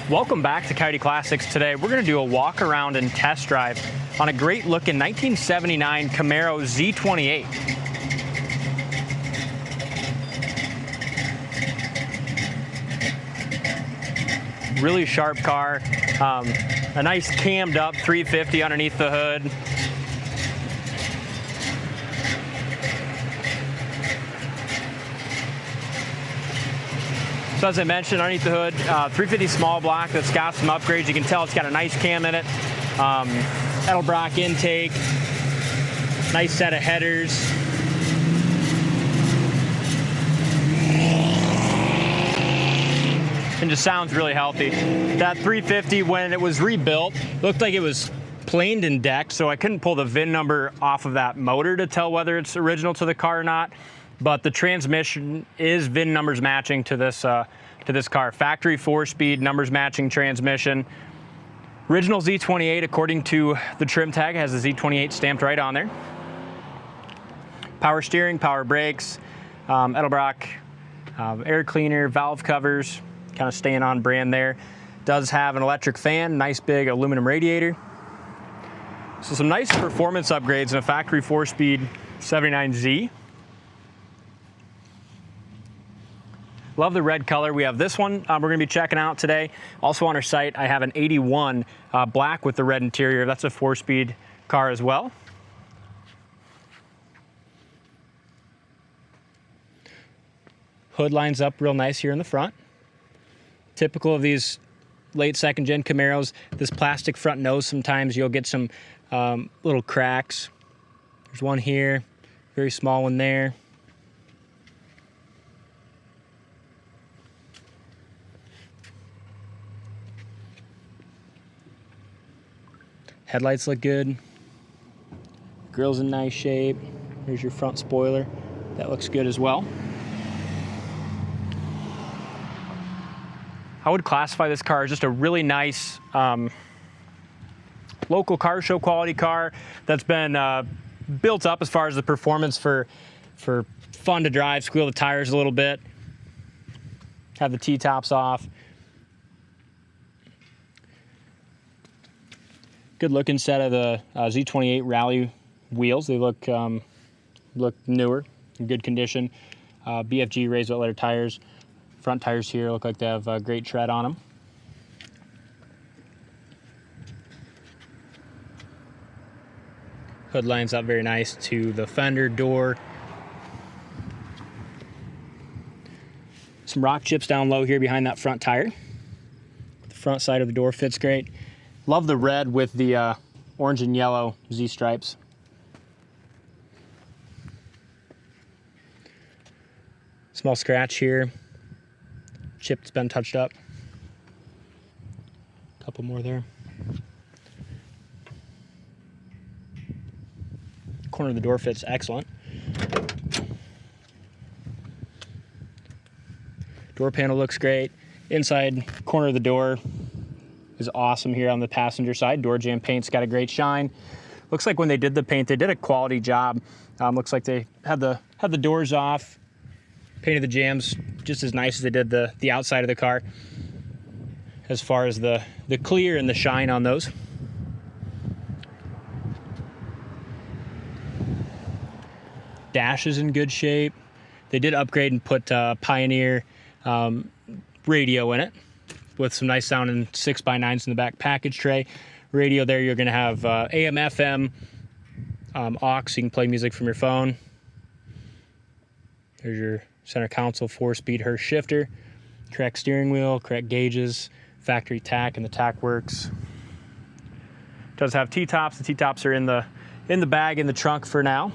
Welcome back to Coyote Classics. Today we're going to do a walk around and test drive on a great looking 1979 Camaro Z28. Really sharp car, a nice cammed up 350 underneath the hood. So as I mentioned, underneath the hood, 350 small block that's got some upgrades. You can tell it's got a nice cam in it. Edelbrock intake, nice set of headers. And just sounds really healthy. That 350, when it was rebuilt, looked like it was planed and decked, so I couldn't pull the VIN number off of that motor to tell whether it's original to the car or not. But the transmission is VIN numbers matching to this car. Factory 4-speed numbers matching transmission. Original Z28, according to the trim tag, has a Z28 stamped right on there. Power steering, power brakes, Edelbrock air cleaner, valve covers, kind of staying on brand there. Does have an electric fan, nice big aluminum radiator. So some nice performance upgrades in a factory 4-speed 79Z. Love the red color. We have this one we're going to be checking out today. Also on our site, I have an 81 black with the red interior. That's a 4-speed car as well. Hood lines up real nice here in the front. Typical of these late second-gen Camaros, this plastic front nose, sometimes you'll get some little cracks. There's one here, very small one there. Headlights look good. Grill's in nice shape. Here's your front spoiler. That looks good as well. I would classify this car as just a really nice local car show quality car that's been built up as far as the performance for fun to drive, squeal the tires a little bit, have the T-tops off. Good looking set of the Z28 Rally wheels. They look newer, in good condition. BFG RWL tires. Front tires here look like they have great tread on them. Hood lines up very nice to the fender, door. Some rock chips down low here behind that front tire. The front side of the door fits great. Love the red with the orange and yellow Z stripes. Small scratch here. Chip's been touched up. A couple more there. Corner of the door fits excellent. Door panel looks great. Inside corner of the door is awesome here on the passenger side. Door jamb paint's got a great shine. Looks like when they did the paint, they did a quality job. Looks like they had the doors off, painted the jambs just as nice as they did the outside of the car, as far as the clear and the shine on those. Dash is in good shape. They did upgrade and put Pioneer radio in it, with some nice sounding 6x9s in the back package tray. Radio there, you're going to have AM, FM, aux, you can play music from your phone. There's your center console 4-speed Hurst shifter. Correct steering wheel, correct gauges, factory tack, and the tack works. Does have T-tops. The T-tops are in the bag in the trunk for now,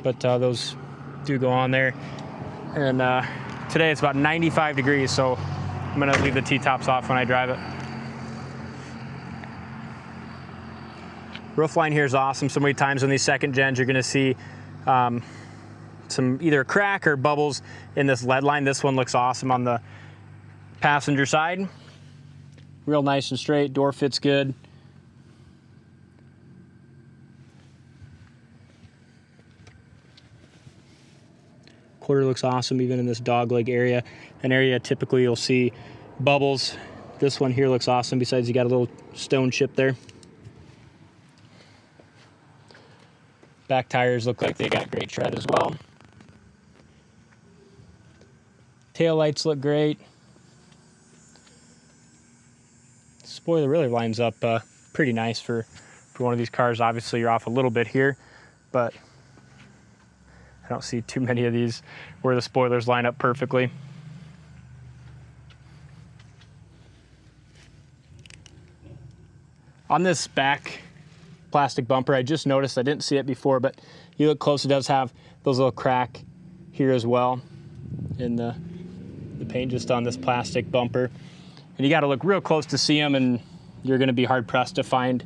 but those do go on there. And today it's about 95 degrees, so I'm gonna leave the T-tops off when I drive it. Roof line here is awesome. So many times on these second gens, you're gonna see some either crack or bubbles in this lead line. This one looks awesome on the passenger side. Real nice and straight, door fits good. Quarter looks awesome even in this dog leg area, an area typically you'll see bubbles This one here looks awesome, besides you got a little stone chip there. Back tires look like they got great tread as well. Tail lights look great. Spoiler really lines up pretty nice for one of these cars. Obviously you're off a little bit here, but I don't see too many of these where the spoilers line up perfectly. On this back plastic bumper, I just noticed, I didn't see it before, but you look close, it does have those little crack here as well in the paint just on this plastic bumper. And you got to look real close to see them, and you're going to be hard pressed to find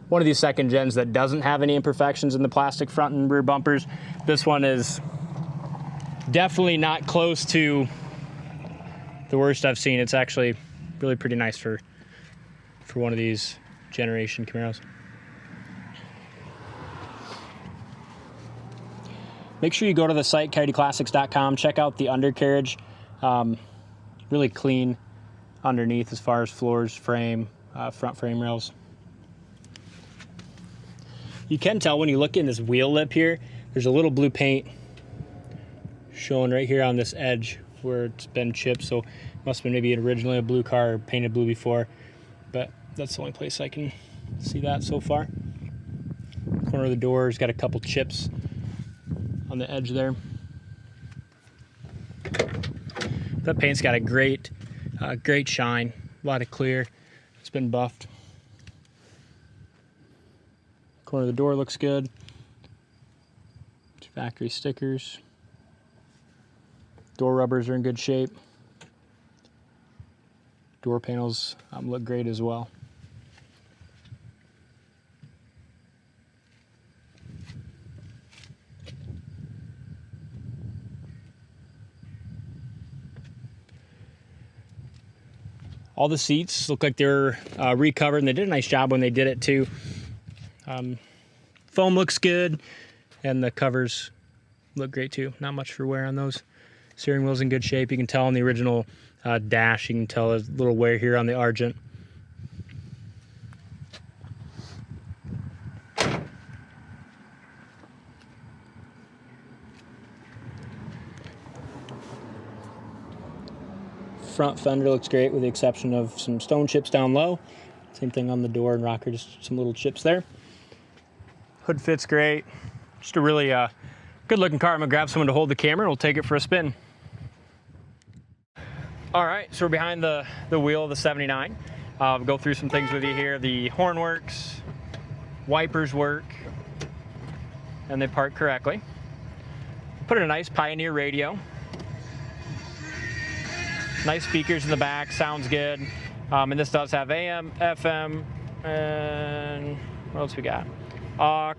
one of these second gens that doesn't have any imperfections in the plastic front and rear bumpers. This one is definitely not close to the worst I've seen. It's actually really pretty nice for one of these generation Camaros. Make sure you go to the site, coyoteclassics.com, check out the undercarriage. Really clean underneath as far as floors, frame, front frame rails. You can tell when you look in this wheel lip here, there's a little blue paint showing right here on this edge where it's been chipped, so it must have been maybe originally a blue car or painted blue before, but that's the only place I can see that so far. Corner of the door's got a couple chips on the edge there. That paint's got a great shine, a lot of clear. It's been buffed. Corner of the door looks good. Factory stickers. Door rubbers are in good shape. Door panels look great as well. All the seats look like they're recovered, and they did a nice job when they did it too. Foam looks good, and the covers look great too. Not much for wear on those. Steering wheel's in good shape. You can tell on the original dash, you can tell a little wear here on the Argent. Front fender looks great with the exception of some stone chips down low. Same thing on the door and rocker, just some little chips there. Hood fits great. Just a really good looking car. I'm gonna grab someone to hold the camera and we'll take it for a spin. All right, so we're behind the wheel of the 79. We'll go through some things with you here. The horn works, wipers work, and they park correctly. Put in a nice Pioneer radio. Nice speakers in the back, sounds good. And this does have AM, FM, and what else we got? Aux,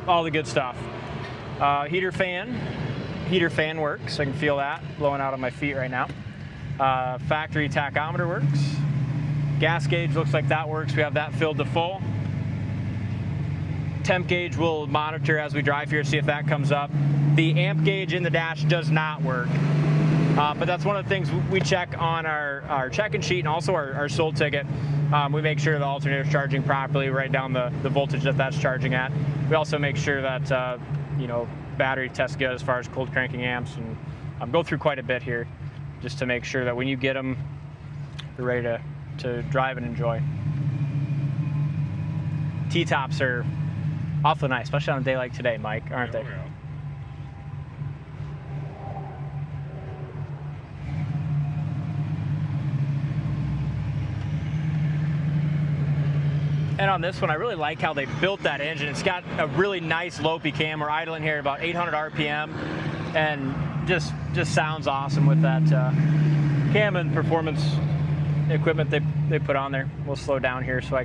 all the good stuff. Heater fan works. I can feel that blowing out on my feet right now. Factory tachometer works. Gas gauge looks like that works. We have that filled to full. Temp gauge we'll monitor as we drive here, see if that comes up. The amp gauge in the dash does not work. But that's one of the things we check on our check-in sheet and also our sold ticket. We make sure the alternator is charging properly, write down the voltage that's charging at. We also make sure that battery tests good as far as cold cranking amps, and go through quite a bit here just to make sure that when you get them, you're ready to drive and enjoy. T-tops are awfully nice, especially on a day like today, Mike, aren't they? Yeah. And on this one, I really like how they built that engine. It's got a really nice Lopi cam. We're idling here at about 800 RPM, and just sounds awesome with that cam and performance equipment they put on there. We'll slow down here so I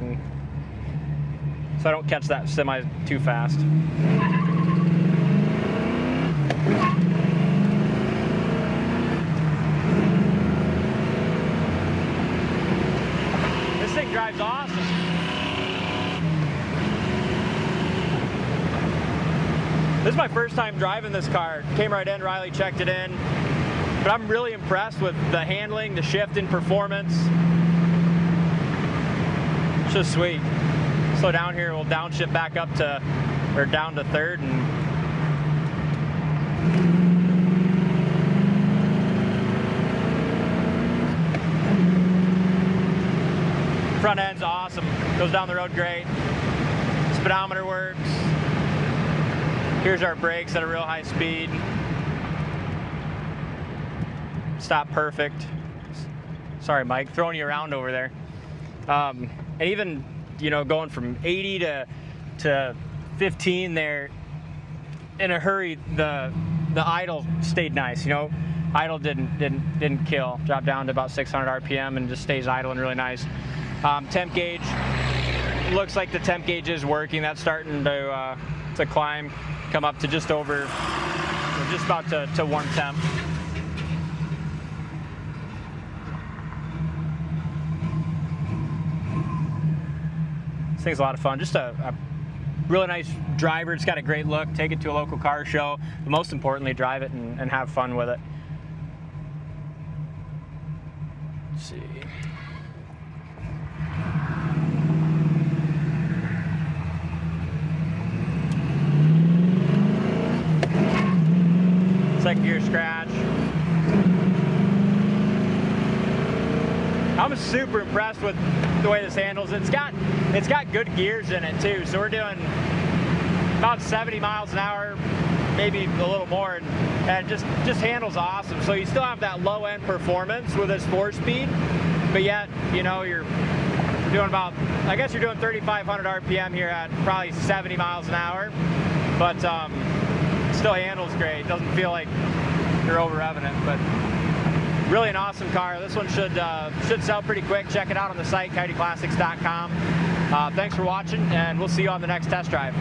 don't catch that semi too fast. This thing drives awesome. This is my first time driving this car. Came right in, Riley checked it in. But I'm really impressed with the handling, the shift in performance. It's just sweet. Slow down here, we'll downshift back up to, or down to third, and front end's awesome. Goes down the road great. Speedometer works. Here's our brakes at a real high speed. Stop perfect. Sorry, Mike, throwing you around over there. And even, you know, going from 80 to 15 there in a hurry, the idle stayed nice. You know, idle didn't kill. Dropped down to about 600 RPM and just stays idling really nice. Temp gauge, looks like the temp gauge is working. That's starting to climb, come up to just over, just about to 1 temp. This thing's a lot of fun. Just a really nice driver. It's got a great look. Take it to a local car show, but most importantly, drive it and have fun with it. Let's see. Second gear scratch. I'm super impressed with the way this handles. It's got good gears in it too. So we're doing about 70 miles an hour, maybe a little more, and just handles awesome. So you still have that low end performance with this 4-speed, but yet, you know, you're doing about, I guess you're doing 3,500 RPM here at probably 70 miles an hour, but still handles great. It doesn't feel like you're over revving it, but really an awesome car. This one should sell pretty quick. Check it out on the site, coyoteclassics.com. Thanks for watching, and we'll see you on the next test drive.